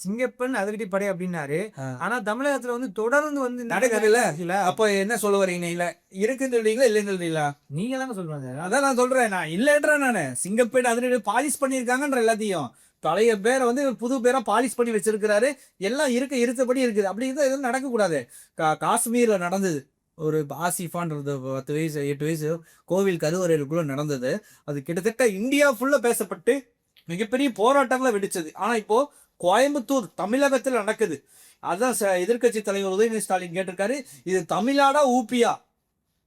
சிங்கப்பெண் அதிரடி படை அப்படின்னாரு. ஆனா தமிழகத்துல வந்து தொடர்ந்து வந்து நடக்குதுல்ல இல்ல. அப்ப என்ன சொல்ல வரீங்க? இல்ல இருக்குன்னு சொல்றீங்களா இல்லைன்னு சொல்றீங்களா? நீங்க தாங்க சொல்றாங்க. அதான் நான் சொல்றேன். நான் இல்லன்றேன் நானு. சிங்கப்பேட் அதிரடி பாலிஷ் பண்ணியிருக்காங்கன்ற எல்லாத்தையும். பழைய பேரை வந்து புது பேரா பாலிஷ் பண்ணி வச்சிருக்கிறாரு. எல்லாம் இருத்தபடி இருக்குது. அப்படி இருந்தா எதுவும் நடக்கக்கூடாது. காஷ்மீர்ல நடந்தது. ஒரு ஆசிஃபான்றது 10 வயசு 8 வயசு கோவில் கருவறைகளுக்குள்ள நடந்தது. அது கிட்டத்தட்ட இந்தியா ஃபுல்லா பேசப்பட்டு மிகப்பெரிய போராட்டங்களை வெடிச்சது. ஆனா இப்போ கோயம்புத்தூர் தமிழகத்தில் நடக்குது. அதான் எதிர்க்கட்சி தலைவர் உதயநிதி ஸ்டாலின் கேட்டிருக்காரு, இது தமிழ்நாடா ஊபியா?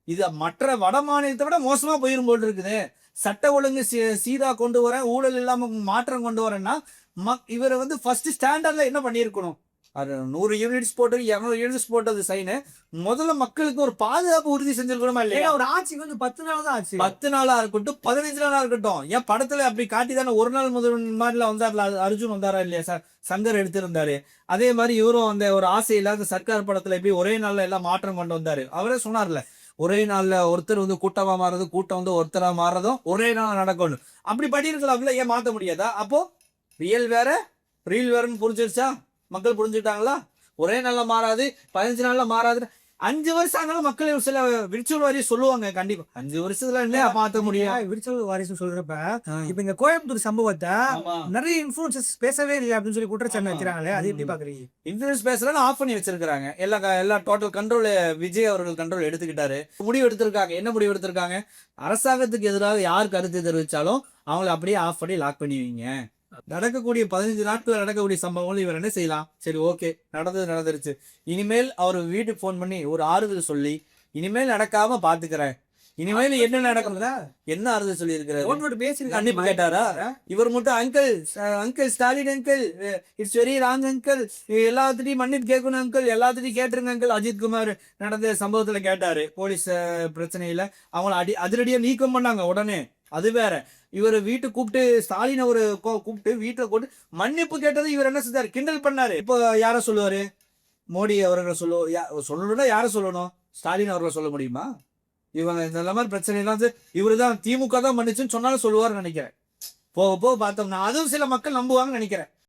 இது மற்ற வட மாநிலத்தை விட மோசமா போயிரும் போல் இருக்குது. சட்ட ஒழுங்கு சீரா கொண்டு வரேன், ஊழல் இல்லாம மாற்றம் கொண்டு வரேன்னா இவரை வந்து ஃபர்ஸ்ட் ஸ்டாண்டர்ட்ல என்ன பண்ணியிருக்கணும்? அது 100 யூனிட்ஸ் போட்டு 200 யூனிட்ஸ் போட்டது சைனு. முதல்ல மக்களுக்கு ஒரு பாதுகாப்பு உறுதி செஞ்சிருக்கணுமா இல்லையா? ஒரு ஆட்சிக்கு வந்து 10 நாள் தான் ஆச்சு. 10 நாளா இருக்கட்டும் 15 நாளா இருக்கட்டும். ஏன் படத்துல அப்படி காட்டி தானே ஒரு நாள் முதல் மாதிரிலாம் வந்தார்ல, அர்ஜுன் வந்தாரா இல்லையா சார்? சங்கர் எடுத்திருந்தாரு. அதே மாதிரி இவரும் அந்த ஒரு ஆசை இல்லாத சர்க்கார் படத்துல எப்படி ஒரே நாள்ல எல்லாம் மாற்றம் கொண்டு வந்தாரு. அவரே சொன்னார்ல, ஒரே நாள்ல ஒருத்தர் வந்து கூட்டமா மாறுறது, கூட்டம் வந்து ஒருத்தரா மாறுறதும் ஒரே நாள் நடக்கணும். அப்படி பண்ணிருக்கலாம்ல, ஏன் மாத்த முடியாதா? அப்போ ரியல் வேற ரீல் வேறன்னு புரிஞ்சிருச்சா? மக்கள் புரிஞ்சுட்டாங்களா? ஒரே நாள்ல மாறாது, 15 நாள்ல மாறாது. 5 வருஷம் ஆனாலும் மக்கள் சில விர்ச்சுவல் வாரிஸ் சொல்லுவாங்க. கண்டிப்பா 5 வருஷத்துல என்ன மாத்த முடியும்? விர்ச்சுவல் வாரிசு சொல்றப்ப இப்ப இந்த கோயம்புத்தூர் சம்பவத்தை நிறைய இன்ஃபுளுசஸ் பேசவே இல்லை அப்படின்னு சொல்லி குற்றச்சாட்டு வைக்கிறாங்களே, அது எப்படி பாக்குறீங்க? இன்ஃபுளுன்ஸ் பேசுறதுன்னு ஆஃப் பண்ணி வச்சிருக்காங்க. எல்லா டோட்டல் கண்ட்ரோல் விஜய் அவர்கள் கண்ட்ரோல் எடுத்துக்கிட்டாரு. முடிவு எடுத்திருக்காங்க. என்ன முடிவு எடுத்திருக்காங்க? அரசாங்கத்துக்கு எதிராக யார் கருத்து தெரிவிச்சாலும் அவங்களை அப்படியே ஆஃப் பண்ணி லாக் பண்ணி வைங்க. நடக்கக்கூடிய 15 நாட்கள் நடக்கக்கூடிய சம்பவங்கள் இவர் என்ன செய்யலாம்? சரி, ஓகே, நடந்துருச்சு. இனிமேல் அவர் வீட்டுக்கு போன் பண்ணி ஒரு ஆறுதல் சொல்லி, இனிமேல் நடக்காம பாத்துக்கிறேன், இனிமேல் என்ன நடக்கும்னா என்ன ஆறுதல் சொல்லி இருக்கிறாரு? கண்டிப்பா கேட்டாரா? இவர் மட்டும் uncle Stalin uncle, it's very wrong uncle, எல்லாத்திட்டையும் மன்னிப்பு கேட்கணும் அங்கிள், எல்லாத்திட்டையும் கேட்டுருங்க அங்கிள். அஜித் குமார் நடந்த சம்பவத்துல கேட்டாரு. போலீஸ் பிரச்சனையில அவங்கள அதிரடியா நீக்கம் பண்ணாங்க உடனே. அது வேற. இவர் வீட்டுக்கு கூப்பிட்டு ஸ்டாலின் அவரு கூப்பிட்டு வீட்டுல கூப்பிட்டு மன்னிப்பு கேட்டது இவர் என்ன செஞ்சாரு? கிண்டல் பண்ணாரு. இப்போ யார சொல்லுவாரு? மோடி அவர்களை சொல்லணும்னா யார சொல்லணும்? ஸ்டாலின் அவர்களை சொல்ல முடியுமா? இவங்க இந்த மாதிரி பிரச்சனை எல்லாம் இவரு தான் திமுக தான் மன்னிச்சுன்னு சொன்னாலும் சொல்லுவாருன்னு நினைக்கிறேன். போக பார்த்தோம்னா அதுவும் சில மக்கள் நம்புவாங்கன்னு நினைக்கிறேன்.